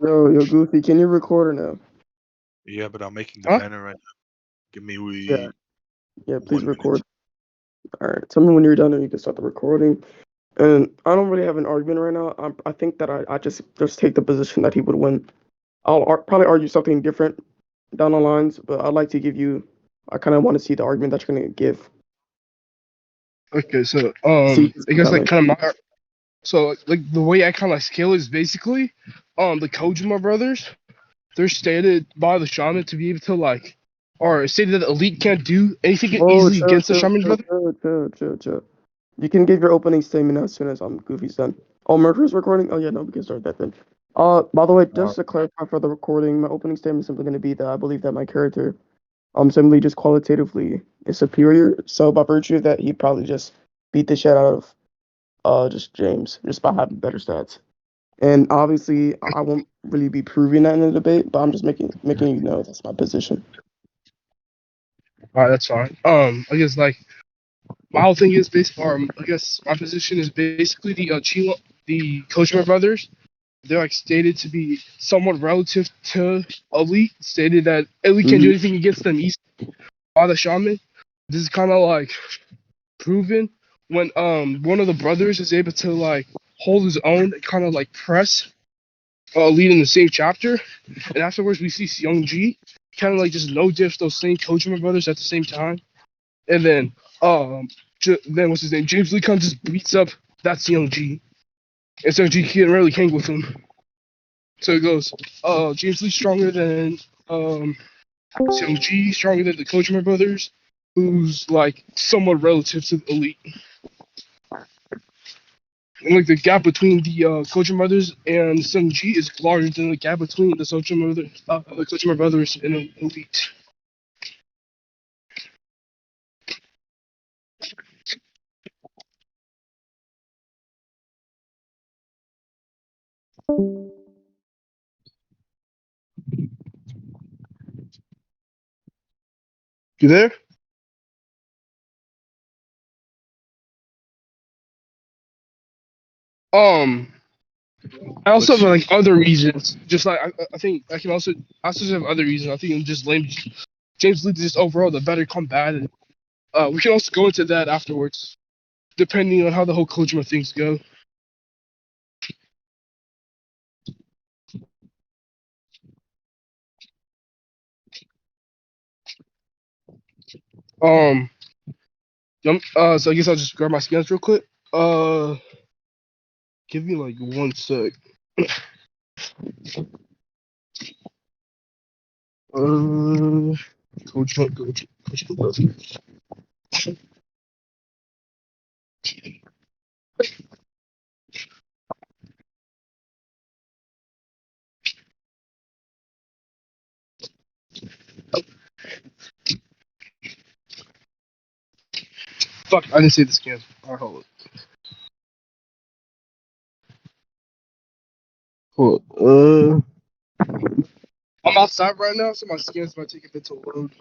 Yo, Goofy, can you record or no? Yeah, but I'm making the Huh? banner right now. Give me Yeah, yeah, please 1 minute. record. All right, tell me when you're done and you can start the recording. And I don't really have an argument right now. I think that I just take the position that he would win. I'll probably argue something different down the lines, but I'd like to give you. I kind of want to see the argument that you're gonna give. Okay, so See, I guess that like way. kind of my so like the way I kind of like scale is basically the Kojima brothers. They're stated by the shaman to be able to like, or stated that the elite can't do anything Whoa, easily chill, against the chill, shaman chill, brother. chill, chill, chill, chill. You can give your opening statement as soon as Goofy's done. Oh, Murder's recording? Oh yeah, no, we can start that then. By the way, just to clarify for the recording, my opening statement is simply going to be that I believe that my character, simply just qualitatively is superior. So by virtue of that, he'd probably just beat the shit out of, just James, just by having better stats. And obviously, I won't really be proving that in the debate, but I'm just making you know that's my position. All right, that's fine. I guess like my whole thing is based, or I guess my position is basically the Kojima brothers. They're like stated to be somewhat relative to elite. Stated that elite can't do Hmm. anything against them easily by the shaman. This is kind of like proven when one of the brothers is able to like hold his own, kind of like press lead in the same chapter, and afterwards we see Young G kind of like just no diff those same Kojima brothers at the same time, and then then what's his name, James Lee kind of just beats up that's Young G, and Young G can't really hang with him, so it goes James Lee stronger than Young G, stronger than the Kojima brothers, who's like somewhat relative to the elite. And like the gap between the Kojima brothers and Sung Ji is larger than the gap between the Kojima brothers and the elite. You there? Um, I also have like other reasons. Just like I think I also have other reasons. I think I'm just lame. James Lee is just overall the better combatant. We can also go into that afterwards, depending on how the whole Kojima things go. Um, so I guess I'll just grab my scans real quick. Give me like 1 sec. Kojima. Fuck, I didn't see the scans. Alright, hold on. I'm outside right now, so my scans might take a bit to load.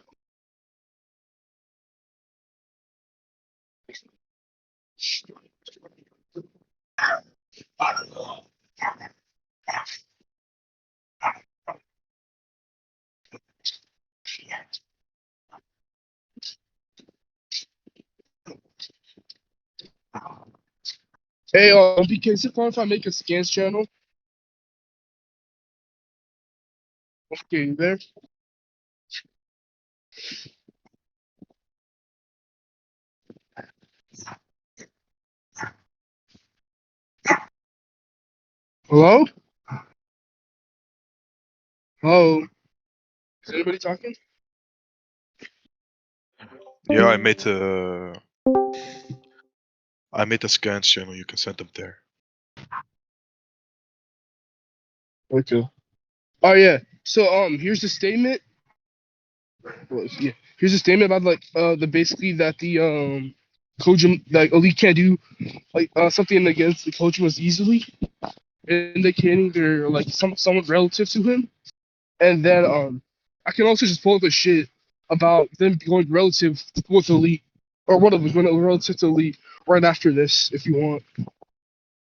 Hey, BK, is it fine if I make a scans channel? Okay, you there? Hello? Hello? Is anybody talking? Yeah, I made the scans channel. You can send them there. Okay. Oh yeah. So here's the statement. Well, yeah. Here's a statement about like the basically that the Kojima like elite can't do like something against the Kojimas easily, indicating they're like somewhat relative to him. And then I can also just pull up the shit about them going relative with elite, or one of them going relative to elite right after this, if you want.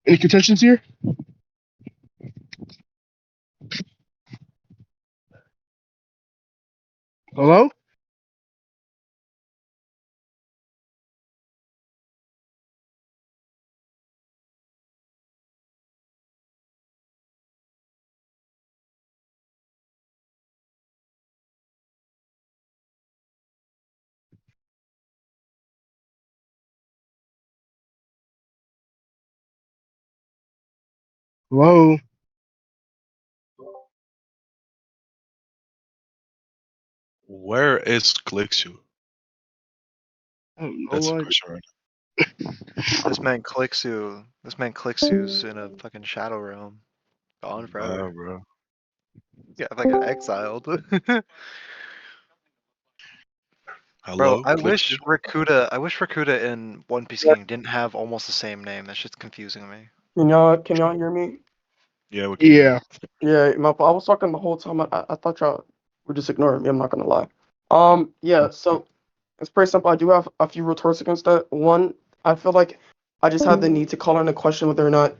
Any contentions here? Hello? Hello? Where is clixzu? I don't know That's the what. question right This man clixzu's in a fucking shadow realm. Gone now. forever. Bro. Yeah, like exiled. Bro, Hello, I clixzu? wish Rakuda in One Piece King didn't have almost the same name. That shit's confusing me. Can y'all hear me? Yeah, we can hear Yeah. Yeah, I was talking the whole time. I thought y'all were just ignoring me. I'm not gonna lie. Yeah. So it's pretty simple. I do have a few retorts against that. One, I feel like I just have the need to call into question whether or not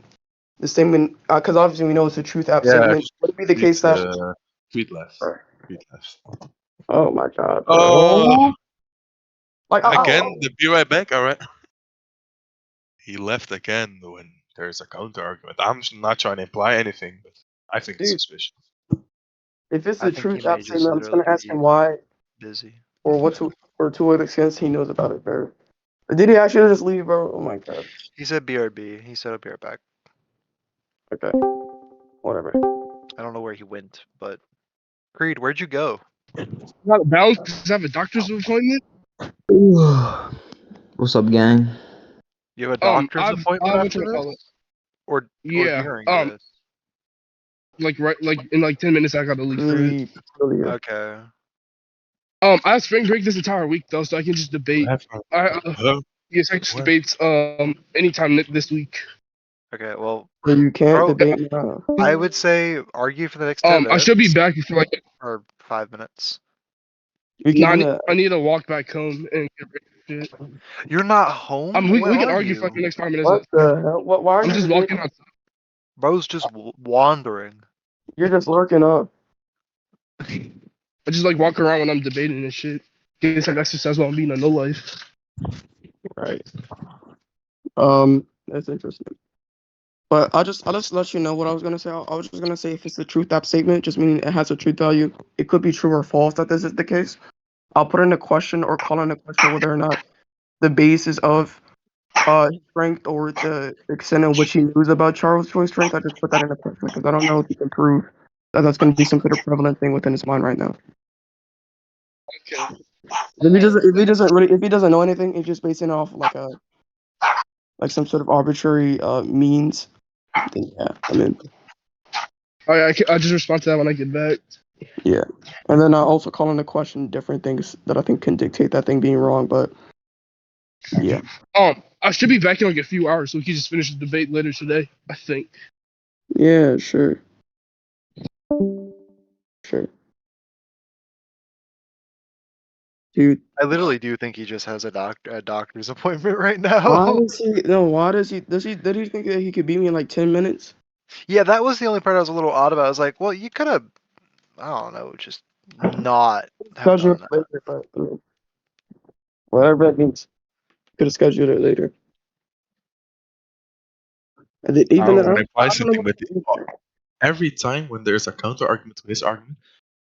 the statement, because obviously we know it's a truth app Yeah, statement. Would it be the case that? tweet left. Tweet left. Oh my God, Oh, bro! Like, again, the be right back, alright? He left again when there's a counter argument. I'm not trying to imply anything, but I think it's dude, suspicious. if it's I a think he truth app may just statement, I'm just literally gonna ask him be why busy. or to what extent he knows about it, bro. Did he actually just leave, bro? Oh my God. He said BRB. He said I'll be right back. Okay, whatever. I don't know where he went, but Creed, where'd you go? Not bounce because I have a doctor's appointment. What's up, gang? You have a doctor's I've appointment what after you call it? this? Or Yeah. during this? Like right, like in like 10 minutes, I gotta leave for it. Really, really. Okay. I have spring break this entire week though, so I can just debate. Hello? Yes, I just What? debates anytime this week. Okay, well, So you can't bro, debate now. I would say argue for the next 10 I should be minutes back for like or 5 minutes. We can do that. I need to walk back home and get ready for shit. You're not home? Where We can are argue for like the you? next 5 minutes. What the hell? Why are I'm you just debating? walking out. Bro's just wandering. You're just lurking up. I just like walk around when I'm debating and shit. Guess like exercise while I'm being a no life. Right. That's interesting. But I'll just let you know what I was gonna say. I was just gonna say if it's a truth app statement, just meaning it has a truth value, it could be true or false that this is the case. I'll put in a question or call in a question whether or not the basis of his strength or the extent in which he knows about Charles' Choice strength. I just put that in a question because I don't know if he can prove that that's gonna be some sort of prevalent thing within his mind right now. Okay. If he doesn't know anything, he's just basing it off like some sort of arbitrary means. Then yeah, I mean I just respond to that when I get back. yeah. And then I also call into question different things that I think can dictate that thing being wrong. But yeah, I should be back in like a few hours, so we can just finish the debate later today. I think. yeah, sure, sure, dude. I literally do think he just has a doctor's appointment right Why now. does he? No, why does he? Did he think that he could beat me in like 10 minutes? Yeah, that was the only part I was a little odd about. I was like, well, you could have, I don't know, just not have Schedule done it that. later, but I mean, whatever that means. Could have scheduled it later. And then I even don't then, want to imply I don't know something, what but every time when there's a counter argument to his argument,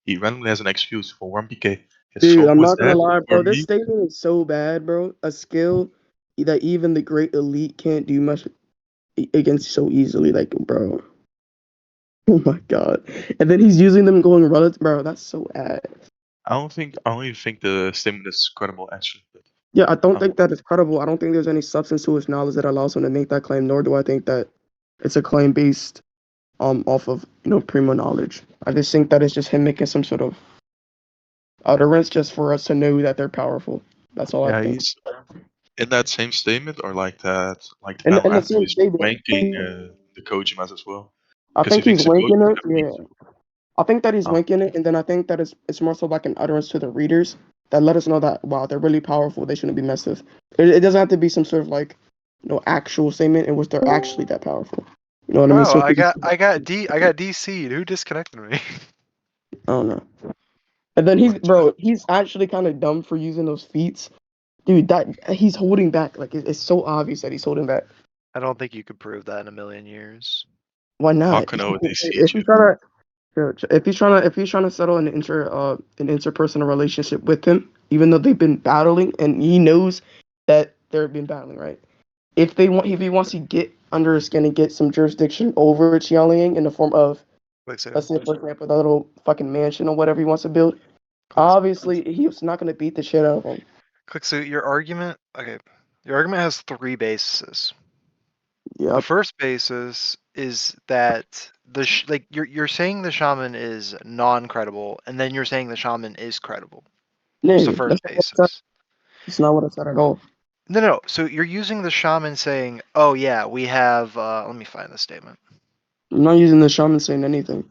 he randomly has an excuse for 1PK. His Dude, soap I'm was not gonna dead. lie, For bro. This me, statement is so bad, bro. A skill that even the great elite can't do much against so easily. Like, bro. Oh my god. And then he's using them going relative, bro. That's so ass. I don't even think the statement is credible, actually. But, Yeah, I don't um, think that is credible. I don't think there's any substance to his knowledge that allows him to make that claim. Nor do I think that it's a claim based off of primo knowledge. I just think that it's just him making some sort of utterance just for us to know that they're powerful. That's all I yeah, think. he's in that same statement, or like that, like the And panel the after same he's statement, ranking the Kojimas as well, I because he think he's thinks the linking Kojimas it. have Yeah. beat. I think that he's Um, linking it, and then I think that it's more so like an utterance to the readers that let us know that wow, they're really powerful. They shouldn't be messed with. It doesn't have to be some sort of like actual statement in which they're actually that powerful. You know what I mean? Bro, So I got DC'd. Who disconnected me? I don't know. And then Wouldn't you? he's actually kind of dumb for using those feats. Dude, that he's holding back. Like it's so obvious that he's holding back. I don't think you could prove that in a million years. Why not? Fucking know these If he's features. trying if he's trying to settle an interpersonal relationship with him, even though they've been battling, and he knows that they've been battling, right? If he wants to get under his skin and get some jurisdiction over Qianliang in the form of, Clixzu. let's say, for example, the little fucking mansion or whatever he wants to build, Clixzu. obviously he's not gonna beat the shit out of him. Clixzu, your argument. Okay, your argument has three bases. The Yep. first basis is that like you're saying the shaman is non-credible, and then you're saying the shaman is credible. No, It's the first basis. that's not what I said at all. No. So you're using the shaman saying, "Oh yeah, we have." Let me find the statement. I'm not using the shaman saying anything.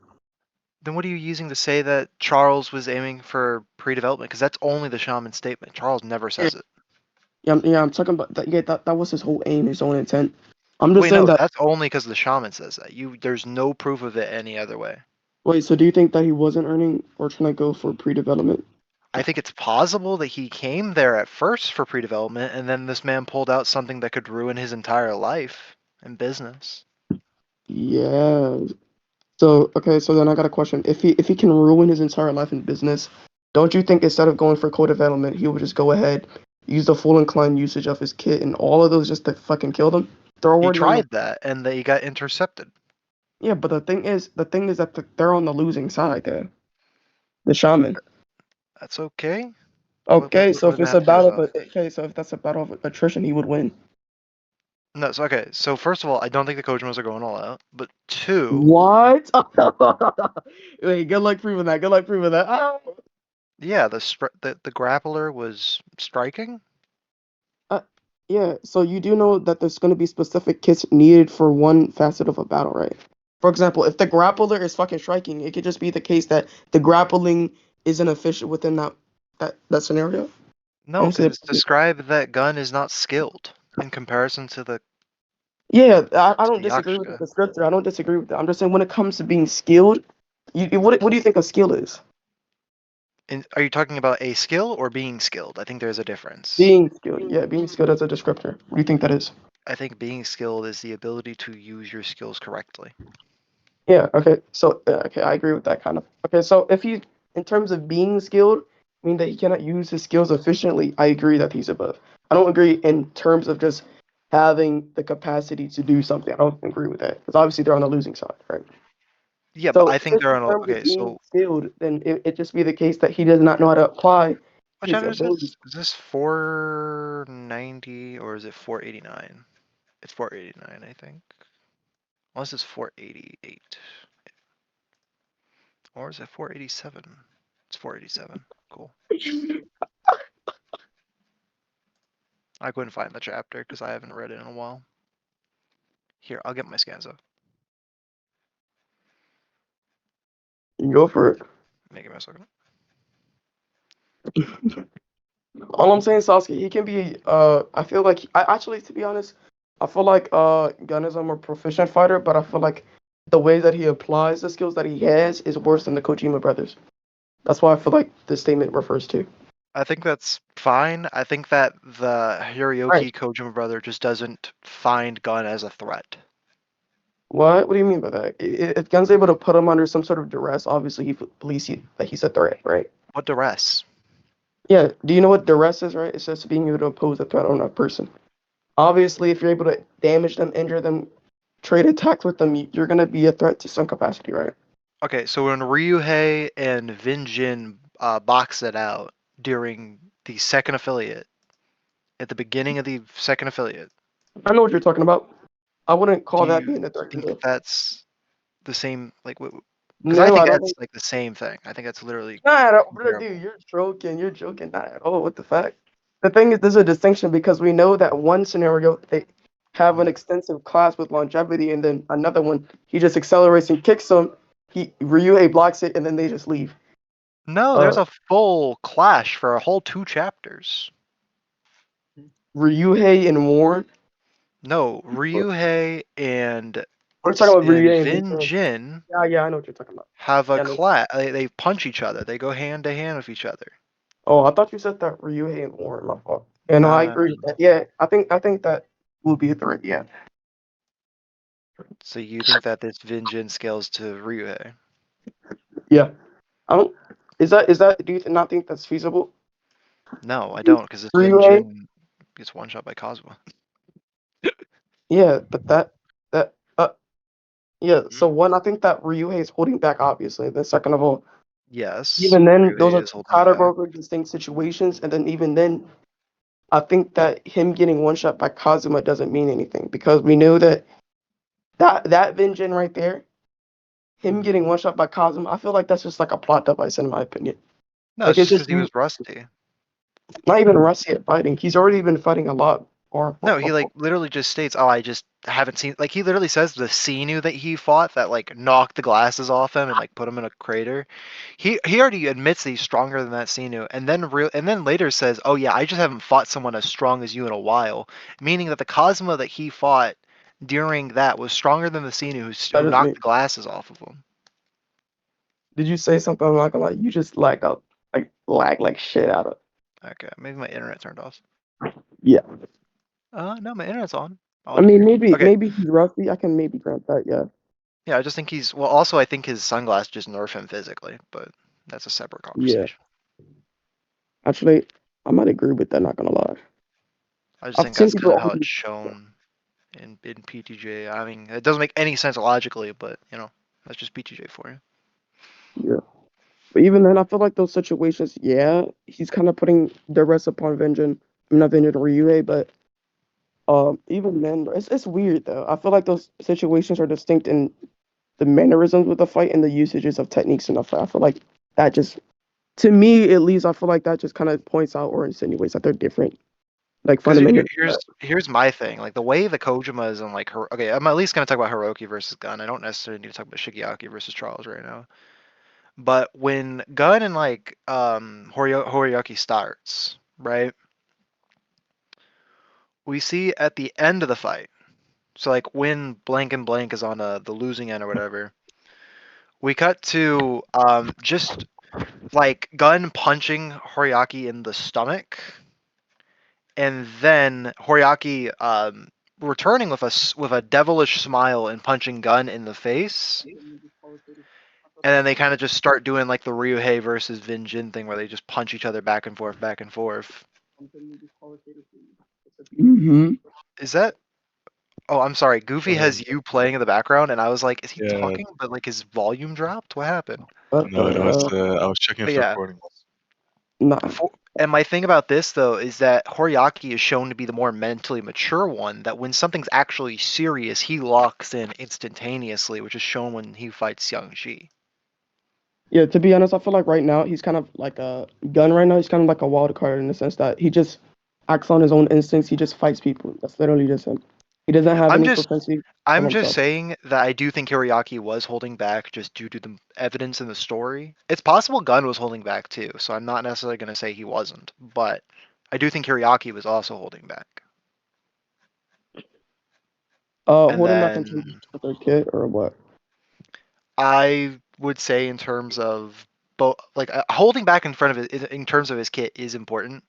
Then what are you using to say that Charles was aiming for pre-development? Because that's only the shaman statement. Charles never says it. Yeah, I'm talking about that. Yeah, that was his whole aim, his own intent. I'm just Wait, saying no, that. that's only because the shaman says that. There's no proof of it any other way. Wait, so do you think that he wasn't earning or trying to go for pre-development? I think it's possible that he came there at first for pre-development, and then this man pulled out something that could ruin his entire life and business. Yeah. So okay, so then I got a question. If he can ruin his entire life in business, don't you think instead of going for co-development, he would just go ahead, use the full incline usage of his kit and all of those just to fucking kill them? They're He already on the tried that, and he got intercepted. yeah, but the thing is that they're on the losing side there. The shaman. That's okay. Okay, so What if does it it's a have to do with battle us? so if that's a battle of attrition, he would win. No, so okay. So first of all, I don't think the Kojimas are going all out. But two, What? Wait, good luck proving that. Good luck proving that. Ah! yeah, the grappler was striking. Uh, yeah, so you do know that there's going to be specific kits needed for one facet of a battle, right? For example, if the grappler is fucking striking, it could just be the case that the grappling isn't efficient within that scenario. No, Honestly, because it's described that gun is not skilled in comparison to the yeah, I don't disagree with the Yashka. descriptor. I don't disagree with that. I'm just saying when it comes to being skilled, what do you think a skill is? Are you talking about a skill or being skilled? I think there's a difference. Being skilled, yeah, being skilled as a descriptor. What do you think that is? I think being skilled is the ability to use your skills correctly. Yeah, okay. So, okay, I agree with that kind of. Okay, so if he, in terms of being skilled, mean that he cannot use his skills efficiently, I agree that he's above. I don't agree in terms of just having the capacity to do something. I don't agree with that because obviously they're on the losing side, right? Yeah, but So I if think it's they're in on. terms of Okay, being so skilled, then it just be the case that he does not know how to apply what his chapter is abilities. this? Is this 490 or is it 489? It's 489, I think. Unless it's 488. Or is it 487? It's 487. Cool. I couldn't find the chapter because I haven't read it in a while. Here, I'll get my scans up. You go for it. Give me a second. All I'm saying, Sasuke, he can be. I feel like I actually, to be honest, I feel like Gun is a more proficient fighter, but I feel like the way that he applies the skills that he has is worse than the Kojima brothers. That's why I feel like this statement refers to. I think that's fine. I think that the Right. Hiroyuki Kojima brother just doesn't find Gun as a threat. What? What do you mean by that? If Gun's able to put him under some sort of duress, obviously he believes that he's a threat, right? What duress? Yeah. Do you know what duress is, right? It's just being able to oppose a threat on a person. Obviously, if you're able to damage them, injure them, trade attacks with them, you're gonna be a threat to some capacity, right? Okay, so when Ryuhei and Vinjin box it out during the second affiliate, at the beginning of the second affiliate, I know what you're talking about. I wouldn't do call that you being a threat think either. that's the same? Like, because I No, think I don't that's think. like the same thing. I think that's literally Nah, bro, dude, comparable. you're joking. You're joking. Not at all. What the fact? The thing is, there's a distinction because we know that one scenario they have an extensive class with longevity, and then another one he just accelerates and kicks them. Ryuhei blocks it, and then they just leave. No, there's a full clash for a whole 2 chapters. Ryuhei and Warren. No, Ryuhei and We're talking about and Ryuhei and Vin Vin. Jin Yeah, I know what you're talking about. have a Yeah, no. clash. They punch each other. They go hand to hand with each other. Oh, I thought you said that Ryuhei and Warren. My fault. Yeah, no, I No, no, agree. Yeah, I think that will be a threat. Yeah. So you think that this Vin Jin scales to Ryuhei? Yeah. I don't. Is that? Do you not think that's feasible? No, I don't, because this Vin Ryuhei. Jin gets one shot by Cosmo. Yeah, but that yeah. So Mm. one, I think that Ryuhei is holding back, obviously. Then second of all, Yes, even then, those Ryuhei are is two holding back. categorically distinct situations. And then even then, I think that him getting one shot by Kazuma doesn't mean anything because we know that Vengeance right there, him getting one shot by Kazuma, I feel like that's just like a plot device in my opinion. No, Like it's it's just because just he was rusty. not even Rusty at fighting. He's already been fighting a lot. No, he like literally just states, "Oh, I just haven't seen." Like he literally says the Xenu that he fought that like knocked the glasses off him and like put him in a crater. He already admits that he's stronger than that Xenu, and then later says, "Oh yeah, I just haven't fought someone as strong as you in a while," meaning that the Cosmo that he fought during that was stronger than the Xenu that who is knocked me. the glasses off of him. Did you say something? I'm not gonna lie. You just lag like shit out of. Okay, maybe my internet turned off. Yeah. No, my internet's on. I mean, Okay, maybe he's rusty. I can maybe grant that. Yeah. yeah, I just think he's well. Also, I think his sunglass just nerf him physically, but that's a separate Yeah. conversation. Actually, I might agree with that. Not gonna lie. I just I've think seen that's kind people of how it's argue. shown in PTJ. I mean, it doesn't make any sense logically, but that's just PTJ for you. Yeah. But even then, I feel like those situations, yeah, he's kind of putting the rest upon Vengeance. I mean, not Vengeance Ryuhei, but even then, it's weird though. I feel like those situations are distinct in the mannerisms with the fight and the usages of techniques in the fight. I feel like that just, to me at least, I feel like that just kind of points out or insinuates that they're different, like Because fundamentally. here's my thing. Like the way the Kojima is in like okay, I'm at least gonna talk about Hiroki versus Gun. I don't necessarily need to talk about Shigeaki versus Charles right now. But when Gun and like Horiyuki starts, right? We see at the end of the fight. So like when blank and blank is on the losing end or whatever, we cut to just like Gun punching Horiyaki in the stomach, and then Horiyaki returning with a devilish smile and punching Gun in the face. And then they kind of just start doing like the Ryuhei versus Vin Jin thing where they just punch each other back and forth, back and forth. Hmm. Is that? Oh, I'm sorry. Goofy Um, has you playing in the background, and I was like, is he yeah, talking? But like his volume dropped. What happened? What no, the no, it's hell? I was checking But if the yeah. recording was. Nah. And my thing about this though is that Horiyaki is shown to be the more mentally mature one. That when something's actually serious, he locks in instantaneously, which is shown when he fights Xiangxi. Yeah, to be honest, I feel like right now he's kind of like a gun right now. He's kind of like a wild card in the sense that he just acts on his own instincts. He just fights people. That's literally just him. He doesn't have I'm any just propensity of I'm just himself. saying that I do think Hiroyaki was holding back just due to the evidence in the story. It's possible Gun was holding back too, so I'm not necessarily going to say he wasn't, but I do think Hiroyaki was also holding back. And Holding back in terms then of their kid or what? I would say in terms of both, like holding back in front of it in terms of his kit is important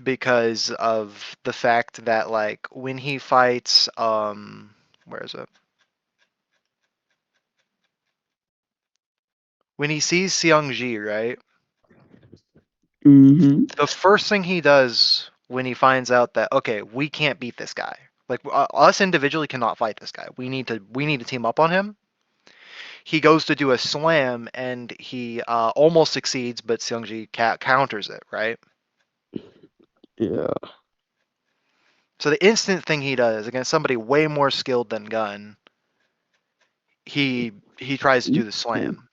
because of the fact that like when he fights, where is it? When he sees Seongji, right? Mm-hmm. The first thing he does when he finds out that okay, we can't beat this guy. Like us individually cannot fight this guy. We need to team up on him. He goes to do a slam and he almost succeeds, but Seongji counters it, right? Yeah. So the instant thing he does against somebody way more skilled than Gun, he tries to do the slam.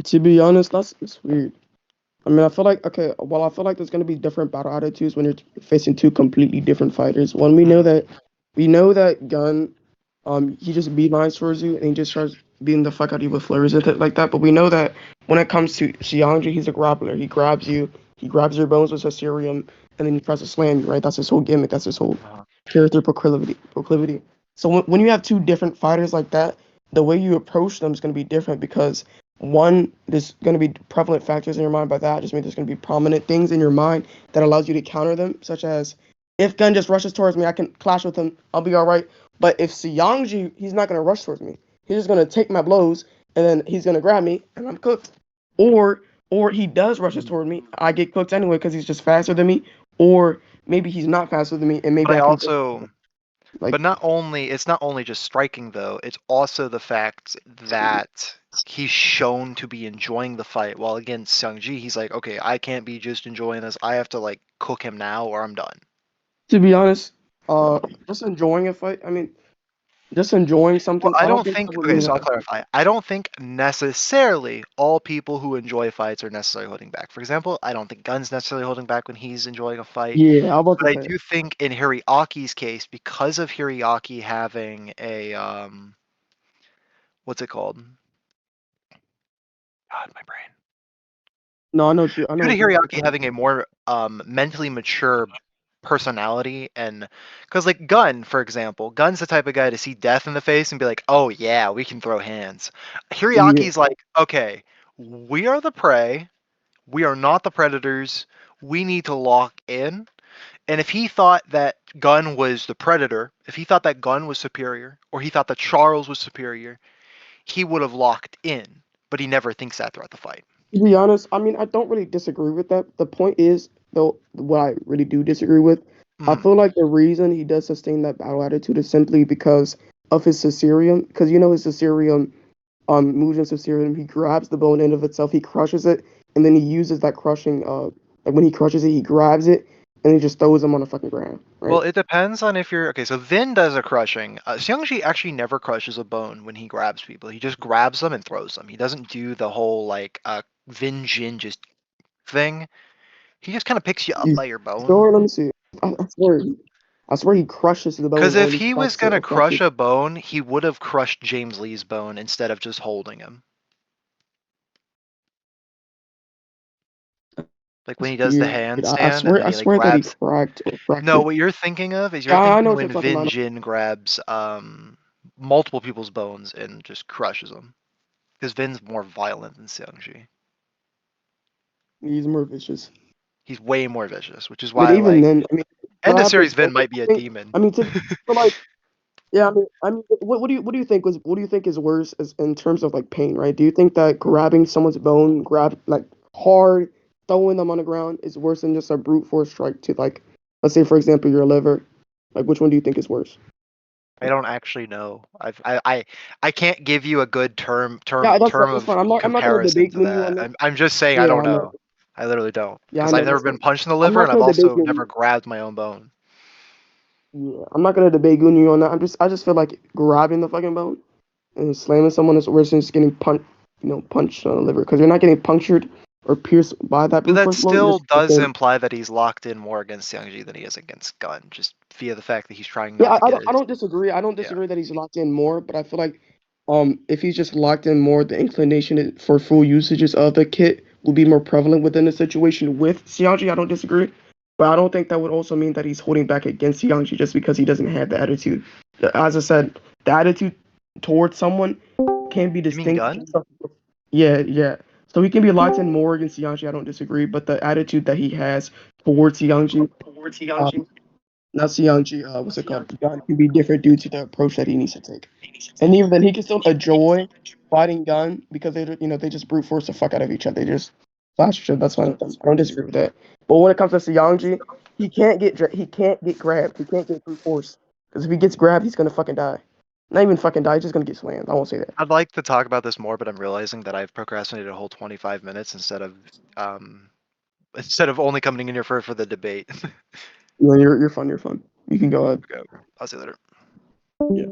To be honest, that's weird. I mean, I feel like okay. Well, I feel like there's gonna be different battle attitudes when you're facing two completely different fighters. One, we know that Gun, he just beelines towards you and he just starts beating the fuck out of you with flurries and like that. But we know that when it comes to Xiangji, he's a grappler. He grabs your bones with a serum, and then he tries to slam you. Right? That's his whole gimmick. That's his whole Uh-huh. character proclivity. So when you have two different fighters like that, the way you approach them is going to be different because one, there's going to be prevalent factors in your mind. By that, I just mean there's going to be prominent things in your mind that allows you to counter them, such as if Gun just rushes towards me, I can clash with him. I'll be all right. But if Xiangji, he's not going to rush towards me. He's just going to take my blows and then he's going to grab me and I'm cooked. Or he does rushes toward me. I get cooked anyway because he's just faster than me. Or maybe he's not faster than me and maybe But I I can also, like but it's not only just striking though, it's also the fact that he's shown to be enjoying the fight. While against Seungji, he's like, okay, I can't be just enjoying this. I have to like cook him now or I'm done. to be honest, just enjoying a fight. I mean, just enjoying Well, something. I I don't don't think think. that would Okay, mean so I'll that. clarify. I don't think necessarily all people who enjoy fights are necessarily holding back. For example, I don't think Gun's necessarily holding back when he's enjoying a fight. Yeah, I'm about to But I say. do think in Hiriaki's case, because of Hiriaki having a what's it called? God, my brain. No, I know what you. I know Due to what you're Hiriaki talking having a more mentally mature personality, and because like Gun, for example, Gun's the type of guy to see death in the face and be like, "Oh yeah, we can throw hands." Yeah, Hiriaki's like, "Okay, we are the prey. We are not the predators. We need to lock in." And if he thought that Gun was the predator, if he thought that Gun was superior, or he thought that Charles was superior, he would have locked in. But he never thinks that throughout the fight. to be honest, I mean, I don't really disagree with that. The point is, though, what I really do disagree with, I Mm. feel like the reason he does sustain that battle attitude is simply because of his Caesarium. Because you know his Caesarium, moves in Caesarium, he grabs the bone end of itself, he crushes it, and then he uses that crushing, like when he crushes it, he grabs it, and he just throws him on the fucking ground, Well, right? it depends on if you're okay. So Vin does a crushing. Xiangji actually never crushes a bone when he grabs people. He just grabs them and throws them. He doesn't do the whole like Vin Jin just thing. He just kind of picks you up You by your bone. sure? Let me see. I swear he crushes the Because bone or if he he was cracks it gonna or cracks crush it. a bone, he would have crushed James Lee's bone instead of just holding him. Like when he does the Weird. I handstand and swear then I he like swear that he grabs. cracked or No, fractured. what you're thinking of is you're Yeah, I know thinking what you're when talking Vin about. Jin grabs multiple people's bones and just crushes them. Because Vin's more violent than Seungji. He's more vicious. He's way more vicious, which is But why even like then, I mean, end of grab his series bone. Vin might be a I mean, demon. I mean, to but like, yeah, I mean, what do you think was what do you think is worse as in terms of like pain, right? Do you think that grabbing someone's bone, grab like hard, throwing them on the ground is worse than just a brute force strike to like, let's say for example, your liver? Like, which one do you think is worse? I don't actually know. I can't give you a good Yeah, term that's of fine. I'm not gonna comparison debate to you on that. that. I'm just saying I Yeah, don't I know. know. I literally don't. Yeah, I Because know. I've never That's been fine. punched in the I'm liver not and I've gonna debate also you on never that. grabbed my own bone. Yeah, I'm not gonna debate you on that. I just feel like grabbing the fucking bone and slamming someone is worse than just getting punched on the liver because you're not getting punctured or pierced by that But brute that force blow. You're still just does fucking. imply that he's locked in more against Seungji than he is against Gun, just via the fact that he's trying Yeah, not to get I his don't disagree. I don't yeah. disagree that he's locked in more, but I feel like if he's just locked in more, the inclination for full usages of the kit will be more prevalent within the situation with Xiangji. I don't disagree, but I don't think that would also mean that he's holding back against Xiangji just because he doesn't have the attitude. As I said, the attitude towards someone can be You mean distinct. Gun? Yeah, yeah. So he can be locked in more against Xiangji. I don't disagree, but the attitude that he has towards Xiangji, um, not Xiangji, what's it called? Gun can be different due to the approach that he needs to take. And even then, he can still enjoy fighting Gun because they just brute force the fuck out of each other. They just flash each other. That's fine with them. I don't disagree with that. But when it comes to Xiangji, he can't get grabbed. He can't get brute force because if he gets grabbed, he's gonna fucking die. Not even fucking die. He's just gonna get slammed. I won't say that. I'd like to talk about this more, but I'm realizing that I've procrastinated a whole 25 minutes um instead of only coming in here for the debate. You're fun. You're fun. You can go ahead. Okay, I'll see you later. Yeah.